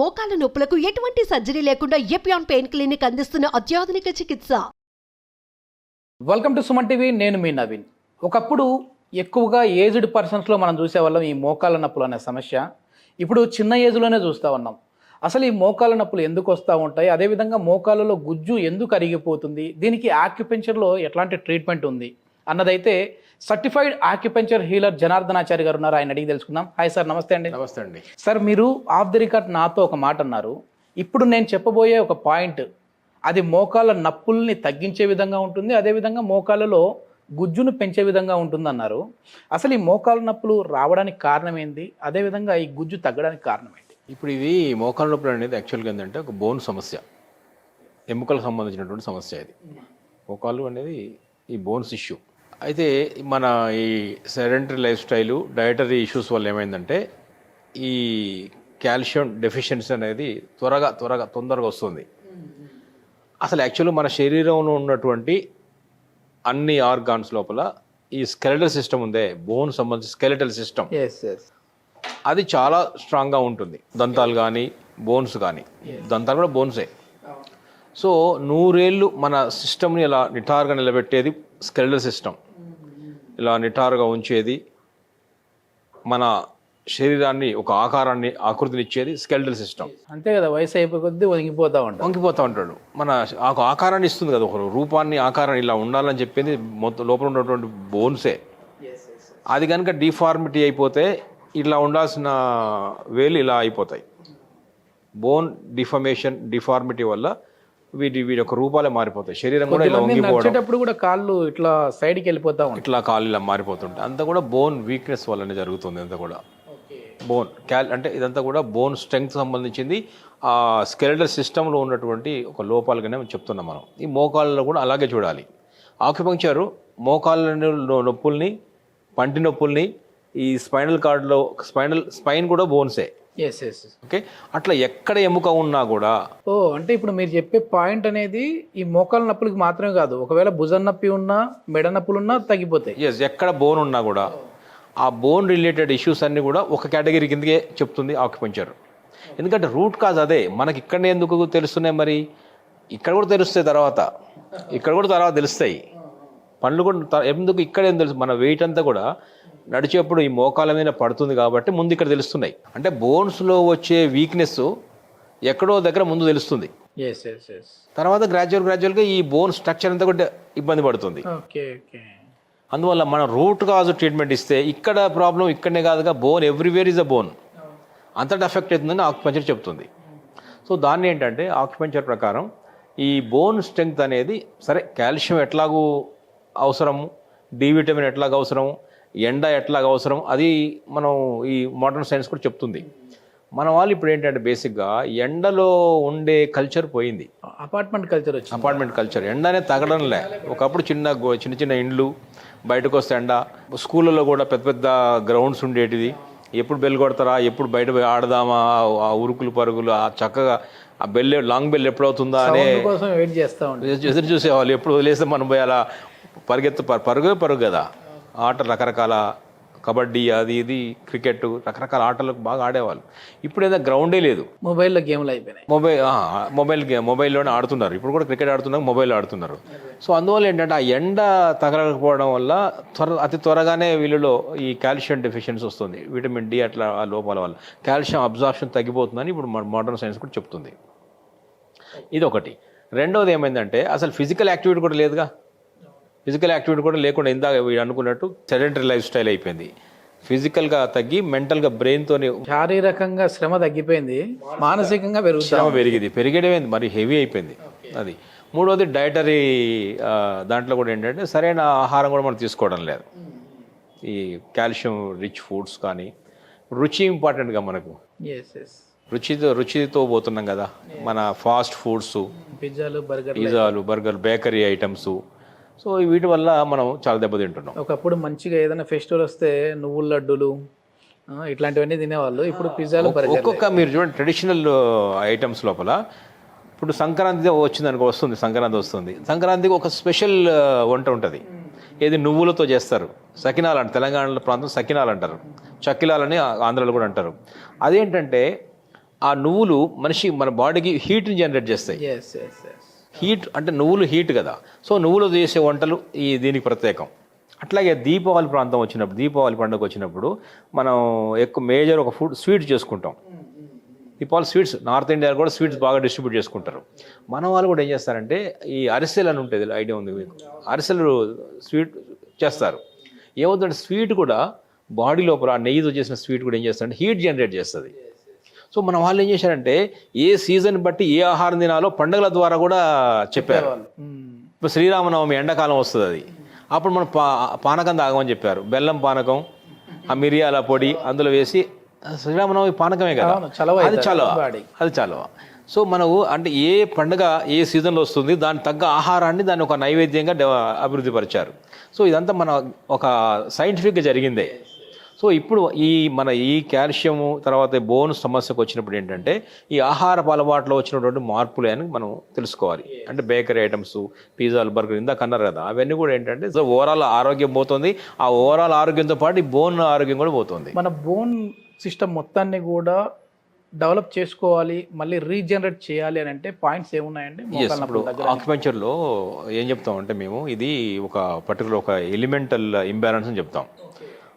మోకాల నొప్పులకు ఎటువంటి సర్జరీ లేకుండా ఎపియాన్ పెయిన్ క్లినిక్ అందిస్తున్న అత్యాధునిక చికిత్స. Welcome to Suman TV. నేను మీ నవీన్. ఒకప్పుడు ఎక్కువగా ఏజ్డ్ పర్సన్స్లో మనం చూసేవాళ్ళం ఈ మోకాల నొప్పులు అనే సమస్య. ఇప్పుడు చిన్న ఏజ్లోనే చూస్తూ ఉన్నాం. అసలు ఈ మోకాల నొప్పులు ఎందుకు వస్తూ ఉంటాయి, అదేవిధంగా మోకాలలో గుజ్జు ఎందుకు అరిగిపోతుంది, దీనికి ఆక్యుపెంచర్లో ఎట్లాంటి ట్రీట్మెంట్ ఉంది అన్నదైతే సర్టిఫైడ్ ఆక్యుపెంచర్ హీలర్ జనార్దనాచారి గారు ఉన్నారు. ఆయన అడిగి తెలుసుకుందాం. హాయ్ సార్, నమస్తే అండి. నమస్తే అండి. సార్, మీరు ఆఫ్ ది రికార్డ్ నాతో ఒక మాట అన్నారు. ఇప్పుడు నేను చెప్పబోయే ఒక పాయింట్ అది మోకాల నొప్పుల్ని తగ్గించే విధంగా ఉంటుంది, అదేవిధంగా మోకాలలో గుజ్జును పెంచే విధంగా ఉంటుంది అన్నారు. అసలు ఈ మోకాల నొప్పులు రావడానికి కారణం ఏంటి, అదేవిధంగా ఈ గుజ్జు తగ్గడానికి కారణం ఏంటి? ఇప్పుడు ఇది మోకాల నొప్పులు అనేది యాక్చువల్గా ఏంటంటే ఒక బోన్ సమస్య, ఎముకలకు సంబంధించినటువంటి సమస్య. ఇది మోకాలు అనేది ఈ బోన్స్ ఇష్యూ. అయితే మన ఈ sedentary life style, dietary issues వల్ల ఏమైందంటే ఈ కాల్షియం డెఫిషియన్సీ అనేది తొందరగా వస్తుంది. అసలు యాక్చువల్గా మన శరీరంలో ఉన్నటువంటి అన్ని ఆర్గాన్స్ లోపల ఈ స్కెలెటల్ సిస్టమ్ ఉందే, బోన్ సంబంధించి స్కెలెటల్ సిస్టమ్, అది చాలా స్ట్రాంగ్గా ఉంటుంది. దంతాలు కానీ బోన్స్ కానీ, దంతాలు కూడా బోన్సే. సో 100 ఏళ్ళు మన సిస్టమ్ని ఇలా నిటారుగా నిలబెట్టేది స్కెలెటల్ సిస్టమ్, ఇలా నిటారుగా ఉంచేది, మన శరీరాన్ని ఒక ఆకారాన్ని ఆకృతినిచ్చేది స్కెలెటల్ సిస్టమ్. అంతే కదా, వయసు అయిపోయి కొద్దీ వంగిపోతూ ఉంటాడు. మన ఆకారాన్ని ఇస్తుంది కదా, ఒక రూపాన్ని, ఆకారాన్ని ఇలా ఉండాలని చెప్పింది మొత్తం లోపల ఉన్నటువంటి బోన్సే. అది కనుక డిఫార్మిటీ అయిపోతే ఇలా ఉండాల్సిన వేలు ఇలా అయిపోతాయి. బోన్ డిఫార్మిటీ వల్ల వీటి యొక్క రూపాలే మారిపోతాయి. శరీరం కూడా ఇలా వంగిపోవడం, కూడా కాళ్ళు ఇట్లా సైడ్కి వెళ్ళిపోతా ఉంటాయి, ఇట్లా కాళ్ళు ఇలా మారిపోతుంటాయి. అంతా కూడా బోన్ వీక్నెస్ వల్లనే జరుగుతుంది. అంతా కూడా బోన్ అంటే ఇదంతా కూడా బోన్ స్ట్రెంగ్త్ సంబంధించింది, ఆ స్కెలెటల్ సిస్టంలో ఉన్నటువంటి ఒక లోపాలుగానే చెప్తున్నాం మనం. ఈ మోకాళ్ళలో కూడా అలాగే చూడాలి. ఆక్యుపంక్చరు మోకాళ్ళ నొప్పుల్ని, పంటి నొప్పుల్ని, ఈ స్పైనల్ కార్డ్లో స్పైన్ కూడా బోన్సే. ఓకే, అట్లా ఎక్కడ ఎముక ఉన్నా కూడా. అంటే ఇప్పుడు మీరు చెప్పే పాయింట్ అనేది ఈ మోకాల నొప్పులకి మాత్రమే కాదు, ఒకవేళ భుజం నొప్పి ఉన్నా, మెడ నొప్పులు ఉన్నా తగ్గిపోతాయి. ఎక్కడ బోన్ ఉన్నా కూడా ఆ బోన్ రిలేటెడ్ ఇష్యూస్ అన్నీ కూడా ఒక కేటగిరీ కిందకే చెప్తుంది ఆక్యుపంక్చర్. ఎందుకంటే రూట్ కాజ్ అదే. మనకి ఇక్కడనే ఎందుకు తెలుస్తున్నాయి, మరి ఇక్కడ కూడా తెలుస్తాయి, ఇక్కడ కూడా తర్వాత తెలుస్తాయి. పనులు కూడా ఎందుకు ఇక్కడ ఏం తెలుసు, మన వెయిట్ అంతా కూడా నడిచేప్పుడు ఈ మోకాల మీద పడుతుంది కాబట్టి ముందు ఇక్కడ తెలుస్తున్నాయి. అంటే బోన్స్లో వచ్చే వీక్నెస్ ఎక్కడో దగ్గర ముందు తెలుస్తుంది. తర్వాత గ్రాడ్యువల్గా ఈ బోన్ స్ట్రక్చర్ అంతా కూడా ఇబ్బంది పడుతుంది. అందువల్ల మనం రూట్ కాజ్ ట్రీట్మెంట్ ఇస్తే ఇక్కడ ప్రాబ్లం ఇక్కడనే కాదుగా, bone everywhere is a bone, అంతటా అఫెక్ట్ అవుతుందని ఆక్యుపంక్చర్ చెప్తుంది. సో దాన్ని ఏంటంటే ఆక్యుపంక్చర్ ప్రకారం ఈ బోన్ స్ట్రెంగ్త్ అనేది, సరే కాల్షియం ఎట్లాగూ అవసరము, డి విటమిన్ ఎట్లాగ అవసరము, ఎండ ఎట్లాగ అవసరం, అది మనం ఈ మోడర్న్ సైన్స్ కూడా చెప్తుంది. మన వాళ్ళు ఇప్పుడు ఏంటంటే బేసిక్గా ఎండలో ఉండే కల్చర్ పోయింది. అపార్ట్మెంట్ కల్చర్, ఎండనే తగడంలే. ఒకప్పుడు చిన్న ఇండ్లు, బయటకు వస్తే ఎండ. స్కూళ్ళలో కూడా పెద్ద పెద్ద గ్రౌండ్స్ ఉండేటిది. ఎప్పుడు బెల్ కొడతారా, ఎప్పుడు బయట పోయి ఆడదామా, ఆ ఉరుకులు పరుగులు, ఆ చక్కగా ఆ లాంగ్ బెల్ ఎప్పుడవుతుందా అనే ఎదురు చూసేవాళ్ళు. ఎప్పుడు వదిలేస్తే మనం పోయి అలా పరుగు కదా. ఆటలు రకరకాల, కబడ్డీ, అది ఇది, క్రికెట్, రకరకాల ఆటలకు బాగా ఆడేవాళ్ళు. ఇప్పుడు ఏదో గ్రౌండే లేదు, మొబైల్లో గేమ్లు అయిపోయినాయి. మొబైల్లోనే ఆడుతున్నారు. ఇప్పుడు కూడా క్రికెట్ ఆడుతున్నారు, మొబైల్లో ఆడుతున్నారు. సో అందువల్ల ఏంటంటే ఆ ఎండ తగలకపోవడం వల్ల అతి త్వరగానే వీళ్ళలో ఈ కాల్షియం డెఫిషియన్సీ వస్తుంది, విటమిన్ డి అట్లా ఆ లోపాల వల్ల కాల్షియం అబ్జార్ప్షన్ తగ్గిపోతుందని ఇప్పుడు మోడర్న్ సైన్స్ కూడా చెప్తుంది. ఇది ఒకటి. రెండవది ఏమైందంటే అసలు ఫిజికల్ యాక్టివిటీ కూడా లేదుగా. ఫిజికల్ యాక్టివిటీ కూడా లేకుండా ఇందాక అనుకున్నట్టు సెడెంటరీ లైఫ్ స్టైల్ అయిపోయింది. ఫిజికల్గా తగ్గి మెంటల్గా బ్రెయిన్తో, శారీరకంగా శ్రమ తగ్గిపోయింది, మానసికంగా శ్రమ పెరిగేది మరి హెవీ అయిపోయింది. అది. మూడవది డయటరీ, దాంట్లో కూడా ఏంటంటే సరైన ఆహారం కూడా మనం తీసుకోవడం లేదు. ఈ కాల్షియం రిచ్ ఫుడ్స్ కానీ, రుచి ఇంపార్టెంట్గా మనకు. రుచితో పోతున్నాం కదా, మన ఫాస్ట్ ఫుడ్స్, పిజ్జాలు, బర్గర్, బేకరీ ఐటమ్స్. సో వీటి వల్ల మనం చాలా దెబ్బతింటున్నాం. ఒకప్పుడు మంచిగా ఏదైనా ఫెస్టివల్ వస్తే నువ్వుల లడ్డూలు ఇట్లాంటివన్నీ తినేవాళ్ళు. ఇప్పుడు పిజ్జాలు, ఒక్కొక్క మీరు చూడండి ట్రెడిషనల్ ఐటమ్స్ లోపల. ఇప్పుడు సంక్రాంతి వస్తుంది, సంక్రాంతికి ఒక స్పెషల్ వంట ఉంటుంది. ఏది నువ్వులతో చేస్తారు, సకినాలు అంటారు. తెలంగాణ ప్రాంతం సకినాలు అంటారు, చక్కిలాలని ఆంధ్రాలో కూడా అంటారు. అదేంటంటే ఆ నువ్వులు మన బాడీకి హీట్ని జనరేట్ చేస్తాయి. హీట్ అంటే నువ్వులు హీట్ కదా, సో నువ్వులు చేసే వంటలు దీనికి ప్రత్యేకం. అట్లాగే దీపావళి ప్రాంతం వచ్చినప్పుడు, దీపావళి పండుగ వచ్చినప్పుడు మనం ఎక్కువ మేజర్ ఒక ఫుడ్ స్వీట్ చేసుకుంటాం. దీపావళి స్వీట్స్ నార్త్ ఇండియాలో కూడా స్వీట్స్ బాగా డిస్ట్రిబ్యూట్ చేసుకుంటారు. మన వాళ్ళు కూడా ఏం చేస్తారంటే ఈ అరిసెలు అని ఉంటుంది, ఐడియా ఉంది మీకు? అరిసెలు స్వీట్ చేస్తారు. ఏమవుతుందంటే స్వీట్ కూడా బాడీ లోపల ఆ నెయ్యితో చేసిన స్వీట్ కూడా ఏం చేస్తారంటే హీట్ జనరేట్ చేస్తుంది. సో మన వాళ్ళు ఏం చేశారంటే ఏ సీజన్ బట్టి ఏ ఆహారం తినాలో పండుగల ద్వారా కూడా చెప్పారు. ఇప్పుడు శ్రీరామనవమి ఎండాకాలం వస్తుంది, అది అప్పుడు మనం పానకం తాగమని చెప్పారు. బెల్లం పానకం, ఆ మిరియాల పొడి అందులో వేసి, శ్రీరామనవమి పానకమే కదా, అది చలవ. సో మనకు అంటే ఏ పండుగ ఏ సీజన్లో వస్తుంది దానికి తగ్గ ఆహారాన్ని దాన్ని ఒక నైవేద్యంగా అభివృద్ధి పరిచారు. సో ఇదంతా మన ఒక సైంటిఫిక్గా జరిగిందే. సో ఇప్పుడు ఈ కాల్షియము తర్వాత బోన్ సమస్యకు వచ్చినప్పుడు ఏంటంటే ఈ ఆహారపు అలవాట్లో వచ్చినటువంటి మార్పులే అని మనం తెలుసుకోవాలి. అంటే బేకరీ ఐటమ్స్, పిజ్జాలు, బర్గర్ ఇందాక అన్నారు కదా, అవన్నీ కూడా ఏంటంటే సో ఓవరాల్ ఆరోగ్యం పోతుంది. ఆ ఓవరాల్ ఆరోగ్యంతో పాటు ఈ బోన్ ఆరోగ్యం కూడా పోతుంది. మన బోన్ సిస్టమ్ మొత్తాన్ని కూడా డెవలప్ చేసుకోవాలి, మళ్ళీ రీజనరేట్ చేయాలి అని అంటే పాయింట్స్ ఏమున్నాయండి? ఇప్పుడు ఆక్యుపంచర్లో ఏం చెప్తామంటే మేము ఇది ఒక పర్టికులర్ ఒక ఎలిమెంటల్ ఇంబ్యాలెన్స్ అని చెప్తాం.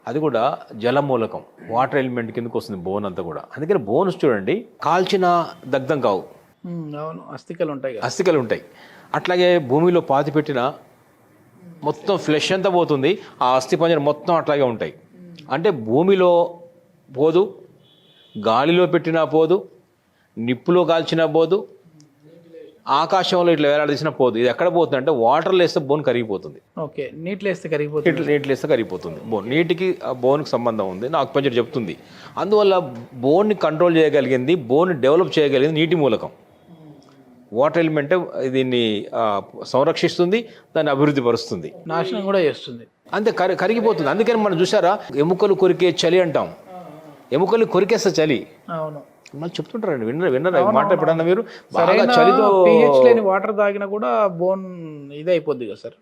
అది కూడా జలమూలకం, వాటర్ ఎలిమెంట్ కిందకు వస్తుంది బోన్ అంతా కూడా. అందుకని బోన్స్ చూడండి కాల్చిన దగ్ధం కావు, అస్థికలు ఉంటాయి. అట్లాగే భూమిలో పాతి పెట్టిన మొత్తం ఫ్లెష్ అంతా పోతుంది, ఆ అస్థి పంజరం మొత్తం అట్లాగే ఉంటాయి. అంటే భూమిలో పోదు, గాలిలో పెట్టినా పోదు, నిప్పులో కాల్చినా పోదు, ఆకాశంలో ఇట్లా వేలాడదీసినా పోదు. ఇది ఎక్కడ పోతుంది అంటే వాటర్లో వేస్తే బోన్ కరిగిపోతుంది. ఓకే, నీటిలో వేస్తే కరిగిపోతుంది. బోన్ నీటికి బోన్కి సంబంధం ఉంది, నాకు పంచర్ చెప్తుంది. అందువల్ల బోన్ని కంట్రోల్ చేయగలిగింది, బోన్ డెవలప్ చేయగలిగింది నీటి మూలకం. వాటర్ ఎలిమెంట్ దీన్ని సంరక్షిస్తుంది, దాన్ని అభివృద్ధి పరుస్తుంది, నాశనం కూడా చేస్తుంది, అంతే కరిగిపోతుంది. అందుకని మనం చూసారా ఎముకలు కొరికే చలి అంటాం, ఎముకలు కొరికేస్తే చలి. అవును, మళ్ళీ చెప్తుంటారండి, విన్నరా మాట ఎప్పుడన్నా మీరు? బాగా చలితో pH లేని వాటర్ తాగినా కూడా బోన్ ఇది అయిపోద్ది కదా సార్,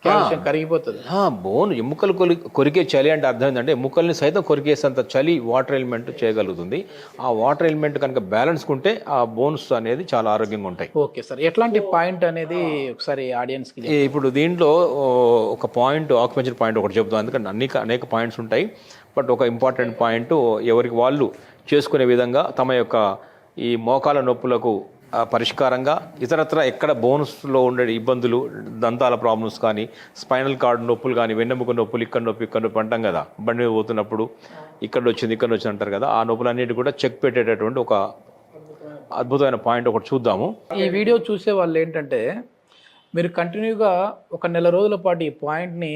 కాల్షియం కరిగిపోతుంది. బోన్ ఎముకలు కొరికే చలి అంటే అర్థం ఏంటంటే ఎముకల్ని సైతం కొరికేసేంత చలి వాటర్ ఎలిమెంట్ చేయగలుగుతుంది. ఆ వాటర్ ఎలిమెంట్ కనుక బ్యాలెన్స్ ఉంటే ఆ బోన్స్ అనేది చాలా ఆరోగ్యంగా ఉంటాయి. ఓకే సార్, ఎట్లాంటి పాయింట్ అనేది ఒకసారి ఆడియన్స్కి? ఇప్పుడు దీంట్లో ఒక పాయింట్, ఆక్యుపెంచర్ పాయింట్ ఒకటి చెప్తాం, ఎందుకంటే అనేక పాయింట్స్ ఉంటాయి. బట్ ఒక ఇంపార్టెంట్ పాయింట్, ఎవరికి వాళ్ళు చేసుకునే విధంగా తమ యొక్క ఈ మోకాల నొప్పులకు పరిష్కారంగా ఇతరత్ర ఎక్కడ బోన్స్లో ఉండే ఇబ్బందులు, దంతాల ప్రాబ్లమ్స్ కానీ, స్పైనల్ కార్డ్ నొప్పులు కానీ, వెన్నెముక నొప్పులు, ఇక్కడ నొప్పి అంటాం కదా, బండి మీద పోతున్నప్పుడు ఇక్కడ వచ్చింది అంటారు కదా, ఆ నొప్పులన్నిటి కూడా చెక్ పెట్టేటటువంటి ఒక అద్భుతమైన పాయింట్ ఒకటి చూద్దాము. ఈ వీడియో చూసే వాళ్ళు ఏంటంటే మీరు కంటిన్యూగా ఒక నెల రోజుల పాటు ఈ పాయింట్ని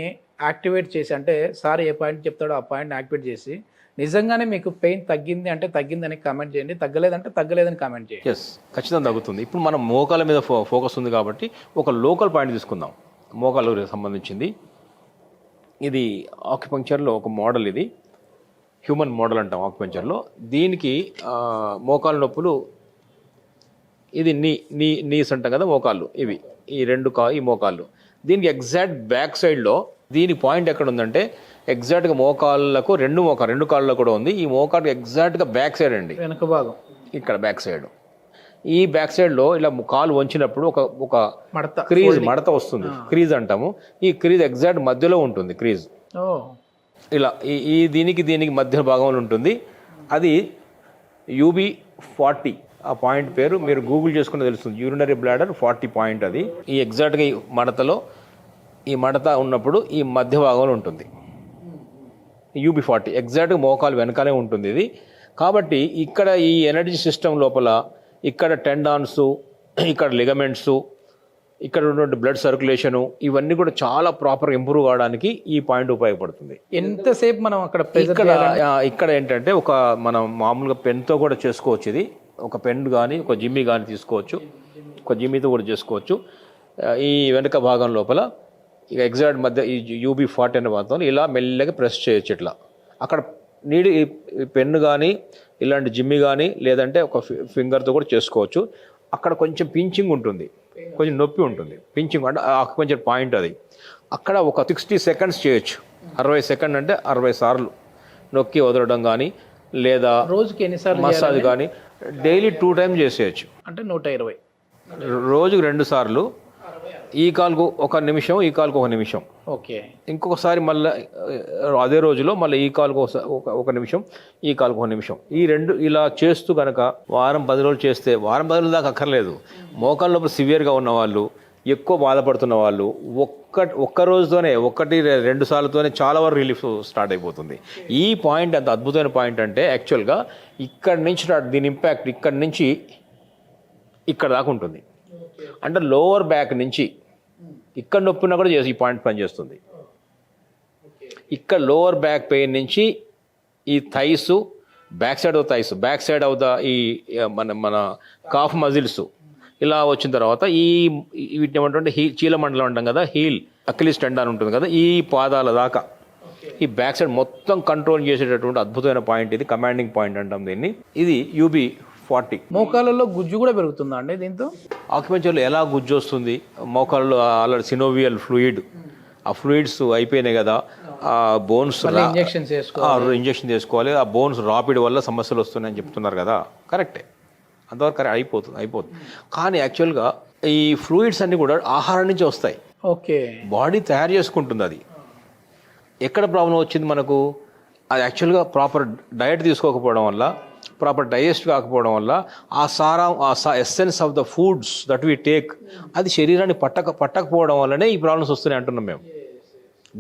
యాక్టివేట్ చేసి, అంటే సార్ ఏ పాయింట్ చెప్తాడో ఆ పాయింట్ని యాక్టివేట్ చేసి నిజంగానే మీకు పెయిన్ తగ్గింది అంటే తగ్గిందని కామెంట్ చేయండి, తగ్గలేదంటే తగ్గలేదని కామెంట్ చేయండి. ఎస్, ఖచ్చితంగా తగ్గుతుంది. ఇప్పుడు మనం మోకాల మీద ఫోకస్ ఉంది కాబట్టి ఒక లోకల్ పాయింట్ తీసుకుందాం, మోకాలకు సంబంధించింది. ఇది ఆక్యుపంక్చర్లో ఒక మోడల్, ఇది హ్యూమన్ మోడల్ అంటాం ఆక్యుపంక్చర్లో. దీనికి మోకాలు నొప్పులు, ఇది నీస్ అంటాం కదా మోకాళ్ళు, ఇవి ఈ ఈ మోకాళ్ళు. దీనికి ఎగ్జాక్ట్ బ్యాక్ సైడ్లో దీని పాయింట్ ఎక్కడ ఉందంటే ఎగ్జాక్ట్గా మోకాళ్ళకు రెండు కాళ్ళలో కూడా ఉంది. ఈ మోకాళ్ళకి ఎగ్జాక్ట్గా బ్యాక్ సైడ్ అండి, వెనక భాగం ఇక్కడ బ్యాక్ సైడ్. ఈ బ్యాక్ సైడ్లో ఇలా కాలు వంచినప్పుడు ఒక మడత వస్తుంది, క్రీజ్ అంటాము. ఈ క్రీజ్ ఎగ్జాక్ట్ మధ్యలో ఉంటుంది, క్రీజ్ ఇలా ఈ దీనికి మధ్య భాగంలో ఉంటుంది. అది UB40, ఆ పాయింట్ పేరు మీరు గూగుల్ చేసుకుని తెలుస్తుంది, యూరినరీ బ్లాడర్ 40 పాయింట్. అది ఈ ఎగ్జాక్ట్గా ఈ మడతలో, ఈ మడత ఉన్నప్పుడు ఈ మధ్య భాగంలో ఉంటుంది UB40, ఎగ్జాక్ట్గా మోకాలు వెనకాలే ఉంటుంది ఇది. కాబట్టి ఇక్కడ ఈ ఎనర్జీ సిస్టమ్ లోపల ఇక్కడ టెండాన్స్, ఇక్కడ లిగమెంట్స్, ఇక్కడ ఉన్నటువంటి బ్లడ్ సర్క్యులేషను, ఇవన్నీ కూడా చాలా ప్రాపర్ ఇంప్రూవ్ కావడానికి ఈ పాయింట్ ఉపయోగపడుతుంది. ఎంతసేపు మనం అక్కడ ఇక్కడ ఏంటంటే మనం మామూలుగా పెన్తో కూడా చేసుకోవచ్చు. ఇది ఒక పెన్ కానీ ఒక జిమ్మీ కానీ తీసుకోవచ్చు, ఒక జిమ్మీతో కూడా చేసుకోవచ్చు. ఈ వెనుక భాగం లోపల ఇక ఎగ్జాక్ట్ మధ్య ఈ UB40 అనే భాగంలో ఇలా మెల్లగా ప్రెస్ చేయొచ్చు. ఇట్లా అక్కడ ఈ పెన్ను కానీ ఇలాంటి జిమ్మీ కానీ లేదంటే ఒక ఫింగర్తో కూడా చేసుకోవచ్చు. అక్కడ కొంచెం పించింగ్ ఉంటుంది, కొంచెం నొప్పి ఉంటుంది, పించింగ్ అంటే కొంచెం పాయింట్. అది అక్కడ ఒక 60 సెకండ్స్ చేయొచ్చు. 60 సెకండ్ అంటే 60 సార్లు నొక్కి వదలడం కానీ, లేదా రోజుకి ఎన్నిసార్లు మసాజ్ కానీ. డైలీ 2 టైమ్స్ చేసేయచ్చు. అంటే 120. రోజుకు 2 సార్లు, ఈ కాలుకు 1 నిమిషం, ఈ కాలుకు 1 నిమిషం. ఓకే. ఇంకొకసారి మళ్ళీ అదే రోజులో మళ్ళీ ఈ కాలుకు 1 నిమిషం, ఈ కాలుకు 1 నిమిషం. ఈ 2 ఇలా చేస్తూ కనుక వారం 10 రోజులు చేస్తే, వారం 10 రోజుల దాకా అక్కర్లేదు, మోకాళ్ళ లోపల సివియర్గా ఉన్నవాళ్ళు, ఎక్కువ బాధపడుతున్న వాళ్ళు ఒక్క రోజుతోనే 1-2 సార్లతోనే చాలా వరకు రిలీఫ్ స్టార్ట్ అయిపోతుంది. ఈ పాయింట్ అంత అద్భుతమైన పాయింట్ అంటే యాక్చువల్గా ఇక్కడ నుంచి దీని ఇంపాక్ట్ ఇక్కడ నుంచి ఇక్కడ దాకా ఉంటుంది. అంటే లోవర్ బ్యాక్ నుంచి ఇక్కడ నొప్పినా కూడా ఈ పాయింట్ పనిచేస్తుంది. ఇక్కడ లోవర్ బ్యాక్ పెయిన్ నుంచి ఈ thighs, back side of the ఈ మన కాఫ్ మజిల్స్ ఇలా వచ్చిన తర్వాత వీటిని ఏమంటే చీలమండలం అంటాం కదా, హీల్ అకిలిస్ టెండాన్ ఉంటుంది కదా, ఈ పాదాల దాకా ఈ బ్యాక్ సైడ్ మొత్తం కంట్రోల్ చేసేటటువంటి అద్భుతమైన పాయింట్ ఇది. కమాండింగ్ పాయింట్ అంటాం దీన్ని. ఇది UB40. మోకాళ్ళలో గుజ్జు కూడా పెరుగుతుందా అండి దీంతో? ఆక్యుపెంచర్లో ఎలా గుజ్జు వస్తుంది? మోకాళ్ళలో ఆల్రెడీ సినోవియల్ ఫ్లూయిడ్, ఆ ఫ్లూయిడ్స్ అయిపోయినాయి కదా, ఆ బోన్స్ ఇంజెక్షన్ చేసుకోవాలి. ఆ బోన్స్ రాపిడ్ వల్ల సమస్యలు వస్తున్నాయని చెప్తున్నారు కదా, కరెక్టే, అంతవరకు అయిపోతుంది. కానీ యాక్చువల్గా ఈ ఫ్లూయిడ్స్ అన్నీ కూడా ఆహారం నుంచి వస్తాయి. ఓకే. బాడీ తయారు చేసుకుంటుంది. అది ఎక్కడ ప్రాబ్లం వచ్చింది మనకు? అది యాక్చువల్గా ప్రాపర్ డయట్ తీసుకోకపోవడం వల్ల, ప్రాపర్ డైజెస్ట్ కాకపోవడం వల్ల ఆ essence of the foods that we take అది శరీరాన్ని పట్టకపోవడం వల్లనే ఈ ప్రాబ్లమ్స్ వస్తున్నాయి అంటున్నాం మేము.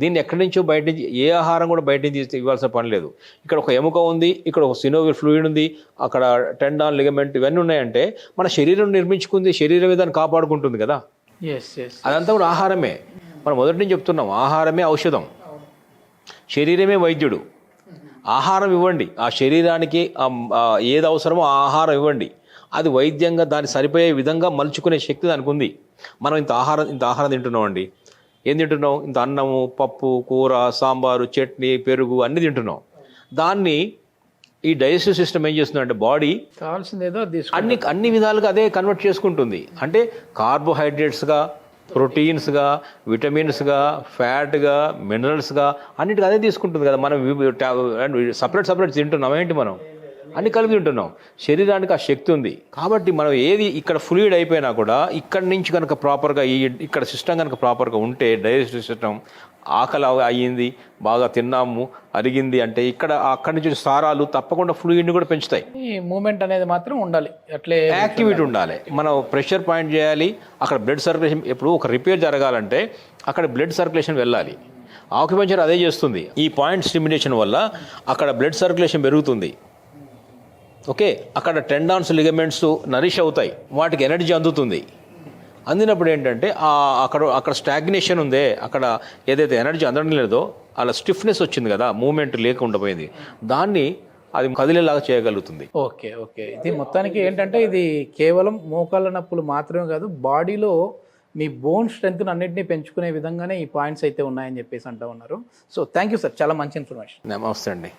దీన్ని ఎక్కడి నుంచో బయట నుంచి, ఏ ఆహారం కూడా బయట నుంచి ఇవ్వాల్సిన పని లేదు. ఇక్కడ ఒక ఎముక ఉంది, ఇక్కడ ఒక సినోవియల్ ఫ్లూయిడ్ ఉంది, అక్కడ టెండాన్, లిగమెంట్ ఇవన్నీ ఉన్నాయంటే మన శరీరం నిర్మించుకుంది, శరీరం దాన్ని కాపాడుకుంటుంది కదా. అదంతా కూడా ఆహారమే. మనం మొదటి నుంచి చెప్తున్నాం, ఆహారమే ఔషధం, శరీరమే వైద్యుడు. ఆహారం ఇవ్వండి, ఆ శరీరానికి ఏది అవసరమో ఆ ఆహారం ఇవ్వండి, అది వైద్యంగా దాన్ని సరిపోయే విధంగా మలుచుకునే శక్తి దానికి ఉంది. మనం ఇంత ఆహారం తింటున్నాం అండి. ఏం తింటున్నాం? ఇంత అన్నము, పప్పు, కూర, సాంబారు, చట్నీ, పెరుగు అన్నీ తింటున్నాం. దాన్ని ఈ డైజెస్టివ్ సిస్టమ్ ఏం చేస్తుందంటే బాడీ కావాల్సిందేదో అన్ని విధాలుగా అదే కన్వర్ట్ చేసుకుంటుంది. అంటే కార్బోహైడ్రేట్స్గా, ప్రోటీన్స్గా, విటమిన్స్గా, ఫ్యాట్గా, మినరల్స్గా అన్నిటికీ అదే తీసుకుంటుంది కదా. మనం సపరేట్ తింటున్నాం ఏంటి? మనం అన్ని కలిపి తింటున్నాం. శరీరానికి ఆ శక్తి ఉంది కాబట్టి మనం ఏది ఇక్కడ ఫ్లూయిడ్ అయిపోయినా కూడా ఇక్కడి నుంచి కనుక ప్రాపర్గా ఇక్కడ సిస్టమ్ కనుక ప్రాపర్గా ఉంటే, డైజెస్టివ్ సిస్టమ్, ఆకలి అయ్యింది, బాగా తిన్నాము, అరిగింది అంటే అక్కడి నుంచి సారాలు తప్పకుండా ఫ్లూయిడ్ని కూడా పెంచుతాయి. ఈ మూమెంట్ అనేది మాత్రం ఉండాలి, అట్లే యాక్టివిటీ ఉండాలి. మనం ప్రెషర్ పాయింట్ చేయాలి, అక్కడ బ్లడ్ సర్క్యులేషన్, ఎప్పుడు ఒక రిపేర్ జరగాలంటే అక్కడ బ్లడ్ సర్క్యులేషన్ వెళ్ళాలి. ఆక్యుపెంచర్ అదే చేస్తుంది. ఈ పాయింట్ స్టిమ్యులేషన్ వల్ల అక్కడ బ్లడ్ సర్క్యులేషన్ పెరుగుతుంది. ఓకే, అక్కడ టెండాన్స్, లిగమెంట్స్ నరిష్ అవుతాయి, వాటికి ఎనర్జీ అందుతుంది. అందినప్పుడు ఏంటంటే అక్కడ స్టాగ్నేషన్ ఉందే, అక్కడ ఏదైతే ఎనర్జీ అందడం లేదో అలా స్టిఫ్నెస్ వచ్చింది కదా, మూమెంట్ లేకుండా పోయింది, దాన్ని అది కదిలేలాగా చేయగలుగుతుంది. ఓకే. ఇది మొత్తానికి ఏంటంటే ఇది కేవలం మోకాళ్ళ నొప్పులు మాత్రమే కాదు, బాడీలో మీ బోన్ స్ట్రెంగ్త్ అన్నింటినీ పెంచుకునే విధంగానే ఈ పాయింట్స్ అయితే ఉన్నాయని చెప్పేసి అంటూ ఉన్నారు. సో థ్యాంక్ యూ సార్, చాలా మంచి ఇన్ఫర్మేషన్. నమస్తే అండి.